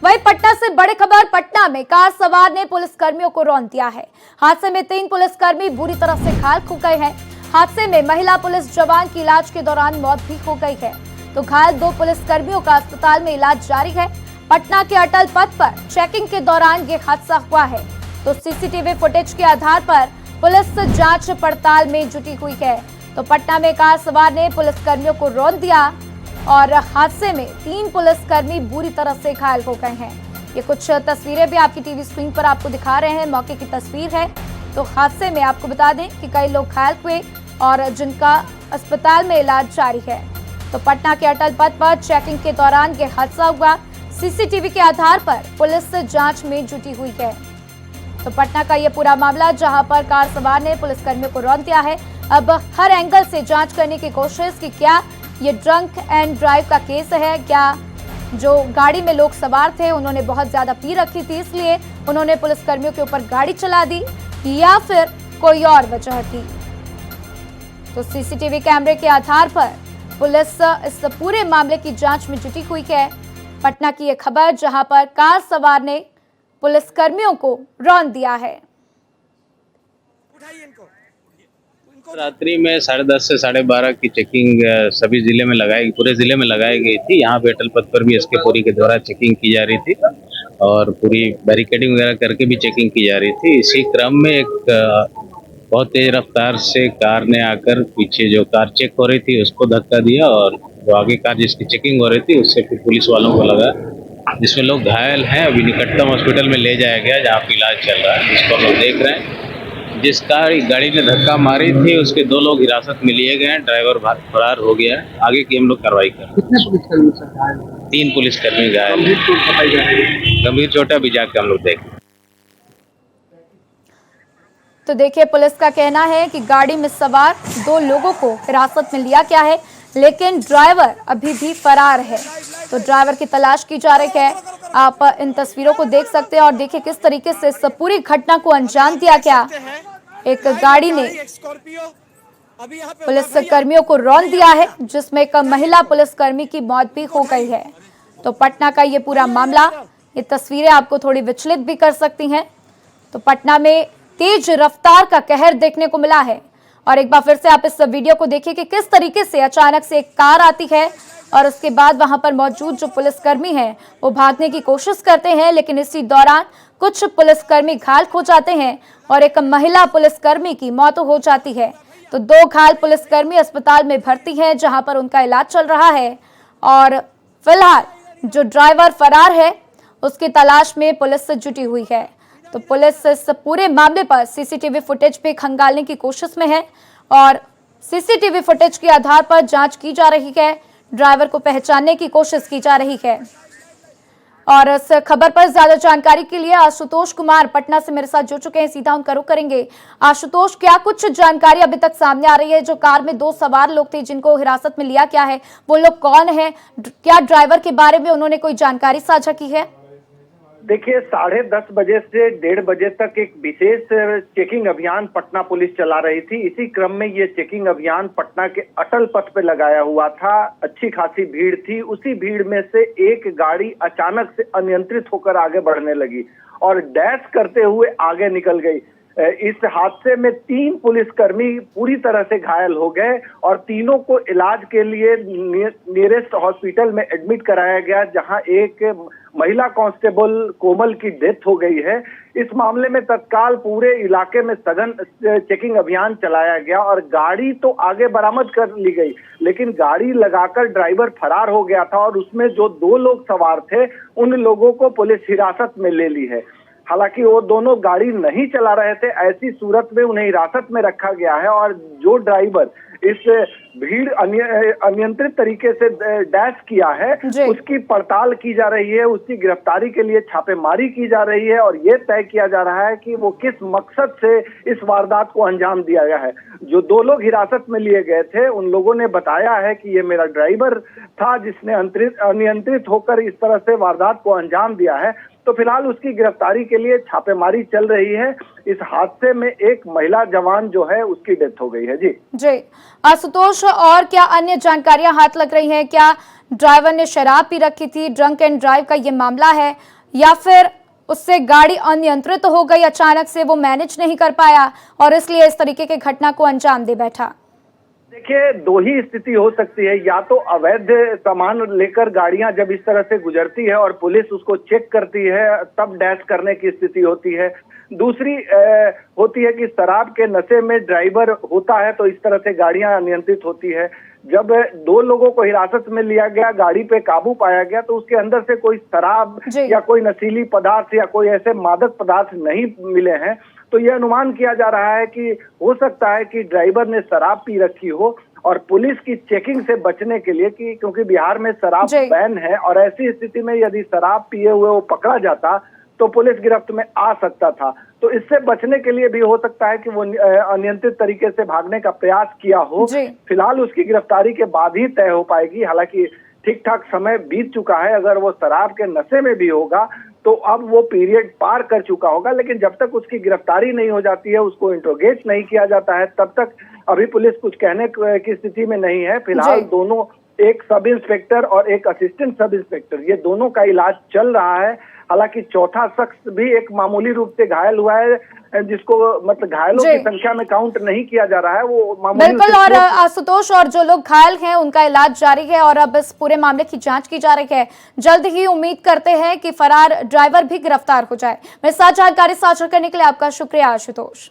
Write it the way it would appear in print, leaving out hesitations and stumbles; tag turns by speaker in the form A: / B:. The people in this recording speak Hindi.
A: वहीं पटना से बड़ी खबर, पटना में कार सवार ने पुलिस कर्मियों को रौंद दिया है। हादसे में 3 पुलिसकर्मी बुरी तरह से घायल हो गए हैं। हादसे में महिला पुलिस जवान की इलाज के दौरान मौत भी हो गई है, तो घायल 2 पुलिसकर्मियों का अस्पताल में इलाज जारी है। पटना के अटल पथ पर चेकिंग के दौरान ये हादसा हुआ है, तो सीसीटीवी फुटेज के आधार पर पुलिस जांच पड़ताल में जुटी हुई है। तो पटना में कार सवार ने पुलिसकर्मियों को रौंद दिया और हादसे में 3 पुलिसकर्मी बुरी तरह से घायल हो गए हैं। ये कुछ तस्वीरें भी आपकी टीवी स्क्रीन पर आपको दिखा रहे हैं, मौके की तस्वीर है। तो हादसे में आपको बता दें कि कई लोग घायल हुए और जिनका अस्पताल में इलाज जारी है। तो पटना के अटल पथ पर चेकिंग के दौरान ये हादसा हुआ। सीसीटीवी के आधार पर पुलिस जांच में जुटी हुई है। तो पटना का ये पूरा मामला, जहां पर कार सवार ने पुलिसकर्मियों को रौंद दिया है। अब हर एंगल से जांच करने की कोशिश कि क्या ये ड्रंक एंड ड्राइव का केस है, क्या जो गाड़ी में लोग सवार थे उन्होंने बहुत ज्यादा पी रखी थी इसलिए उन्होंने पुलिसकर्मियों के ऊपर गाड़ी चला दी, या फिर कोई और वजह थी। तो सीसीटीवी कैमरे के आधार पर पुलिस इस पूरे मामले की जांच में जुटी हुई है। पटना की यह खबर, जहां पर कार सवार ने पुलिसकर्मियों को रौंद दिया है।
B: रात्रि में 10:30 से 12:30 की चेकिंग सभी जिले में पूरे जिले में लगाई गई थी। यहाँ पे अटल पथ पर भी एसके पुरी के द्वारा चेकिंग की जा रही थी और पूरी बैरिकेडिंग वगैरह करके भी चेकिंग की जा रही थी। इसी क्रम में एक बहुत तेज रफ्तार से कार ने आकर पीछे जो कार चेक हो रही थी उसको धक्का दिया और जो आगे कार जिसकी चेकिंग हो रही थी उससे फिर पुलिस वालों को लगा, जिसमें लोग घायल हैं। अभी निकटतम हॉस्पिटल में ले जाया गया जहाँ पे इलाज चल रहा है, जिसको हम लोग देख रहे हैं। जिस गाड़ी ने धक्का मारी थी उसके 2 लोग हिरासत में लिए गए हैं, ड्राइवर फरार हो गया है। आगे की हम लोग कार्रवाई कर रहे हैं।
C: कितने पुलिसकर्मी घायल?
B: 3 पुलिसकर्मी घायल, गंभीर चोटें अभी जाके हम लोग देखें।
A: तो देखिए, पुलिस का कहना है कि गाड़ी में सवार 2 लोगों को हिरासत में लिया गया है, लेकिन ड्राइवर अभी भी फरार है। तो ड्राइवर की तलाश की जा रही है। आप इन तस्वीरों को देख सकते हैं और देखिए किस तरीके से इस पूरी घटना को अंजाम दिया गया। एक गाड़ी ने पुलिस कर्मियों को रौंद दिया है, जिसमें एक महिला पुलिसकर्मी की मौत भी हो गई है। तो पटना का ये पूरा मामला, ये तस्वीरें आपको थोड़ी विचलित भी कर सकती हैं। तो पटना में तेज रफ्तार का कहर देखने को मिला है और एक बार फिर से आप इस वीडियो को देखिए कि किस तरीके से अचानक से एक कार आती है और उसके बाद वहां पर मौजूद जो पुलिसकर्मी हैं वो भागने की कोशिश करते हैं, लेकिन इसी दौरान कुछ पुलिसकर्मी घायल हो जाते हैं और एक महिला पुलिसकर्मी की मौत हो जाती है। तो 2 घायल पुलिसकर्मी अस्पताल में भर्ती हैं, जहां पर उनका इलाज चल रहा है और फिलहाल जो ड्राइवर फरार है उसकी तलाश में पुलिस जुटी हुई है। तो पुलिस इस पूरे मामले पर सीसीटीवी फुटेज भी खंगालने की कोशिश में है और सीसीटीवी फुटेज के आधार पर जांच की जा रही है। ड्राइवर को पहचानने की कोशिश की जा रही है। और इस खबर पर ज्यादा जानकारी के लिए आशुतोष कुमार पटना से मेरे साथ जुड़ चुके हैं, सीधा उनका रुख करेंगे। आशुतोष, क्या कुछ जानकारी अभी तक सामने आ रही है? जो कार में 2 सवार लोग थे जिनको हिरासत में लिया गया है, वो लोग कौन है? क्या ड्राइवर के बारे में उन्होंने कोई जानकारी साझा की है?
D: देखिए, 10:30 बजे से 1:30 बजे तक एक विशेष चेकिंग अभियान पटना पुलिस चला रही थी। इसी क्रम में ये चेकिंग अभियान पटना के अटल पथ पे लगाया हुआ था। अच्छी खासी भीड़ थी। उसी भीड़ में से एक गाड़ी अचानक से अनियंत्रित होकर आगे बढ़ने लगी और डैश करते हुए आगे निकल गई। इस हादसे में 3 पुलिसकर्मी पूरी तरह से घायल हो गए और तीनों को इलाज के लिए नियरेस्ट हॉस्पिटल में एडमिट कराया गया, जहां एक महिला कांस्टेबल कोमल की डेथ हो गई है। इस मामले में तत्काल पूरे इलाके में सघन चेकिंग अभियान चलाया गया और गाड़ी तो आगे बरामद कर ली गई, लेकिन गाड़ी लगाकर ड्राइवर फरार हो गया था और उसमें जो 2 लोग सवार थे उन लोगों को पुलिस हिरासत में ले ली है। हालांकि वो दोनों गाड़ी नहीं चला रहे थे, ऐसी सूरत में उन्हें हिरासत में रखा गया है और जो ड्राइवर इस भीड़ अनियंत्रित तरीके से डैश किया है उसकी पड़ताल की जा रही है, उसकी गिरफ्तारी के लिए छापेमारी की जा रही है और ये तय किया जा रहा है कि वो किस मकसद से इस वारदात को अंजाम दिया गया है। जो 2 लोग हिरासत में लिए गए थे उन लोगों ने बताया है कि ये मेरा ड्राइवर था जिसने अनियंत्रित होकर इस तरह से वारदात को अंजाम दिया है। तो फिलहाल उसकी गिरफ्तारी के लिए छापेमारी चल रही है। इस हादसे में एक महिला जवान जो है उसकी डेथ हो गई है। जी
A: आशुतोष, और क्या अन्य जानकारियां हाथ लग रही हैं? क्या ड्राइवर ने शराब पी रखी थी? ड्रंक एंड ड्राइव का ये मामला है, या फिर उससे गाड़ी अनियंत्रित हो गई, अचानक से वो मैनेज नहीं कर पाया और इसलिए इस तरीके की घटना को अंजाम दे बैठा?
D: देखिए, दो ही स्थिति हो सकती है। या तो अवैध सामान लेकर गाड़ियां जब इस तरह से गुजरती है और पुलिस उसको चेक करती है तब डैश करने की स्थिति होती है। दूसरी होती है कि शराब के नशे में ड्राइवर होता है तो इस तरह से गाड़ियां अनियंत्रित होती है। जब दो लोगों को हिरासत में लिया गया, गाड़ी पे काबू पाया गया, तो उसके अंदर से कोई शराब या कोई नशीली पदार्थ या कोई ऐसे मादक पदार्थ नहीं मिले हैं। तो यह अनुमान किया जा रहा है कि हो सकता है कि ड्राइवर ने शराब पी रखी हो और पुलिस की चेकिंग से बचने के लिए, कि क्योंकि बिहार में शराब बैन है और ऐसी स्थिति में यदि शराब पिए हुए वो पकड़ा जाता तो पुलिस गिरफ्त में आ सकता था। तो इससे बचने के लिए भी हो सकता है कि वो अनियंत्रित तरीके से भागने का प्रयास किया हो। फिलहाल उसकी गिरफ्तारी के बाद ही तय हो पाएगी। हालांकि ठीक ठाक समय बीत चुका है। अगर वो शराब के नशे में भी होगा तो अब वो पीरियड पार कर चुका होगा, लेकिन जब तक उसकी गिरफ्तारी नहीं हो जाती है, उसको इंट्रोगेट नहीं किया जाता है, तब तक अभी पुलिस कुछ कहने की स्थिति में नहीं है। फिलहाल दोनों, एक सब इंस्पेक्टर और एक असिस्टेंट सब इंस्पेक्टर, ये दोनों का इलाज चल रहा है। हालांकि चौथा शख्स भी एक मामूली रूप से घायल हुआ है, जिसको मतलब घायलों की संख्या में काउंट नहीं किया जा रहा है। वो मामूली
A: बिल्कुल। और आशुतोष, और जो लोग घायल हैं उनका इलाज जारी है और अब इस पूरे मामले की जांच की जा रही है। जल्द ही उम्मीद करते हैं कि फरार ड्राइवर भी गिरफ्तार हो जाए। मेरे साथ जानकारी साझा करने के लिए आपका शुक्रिया आशुतोष।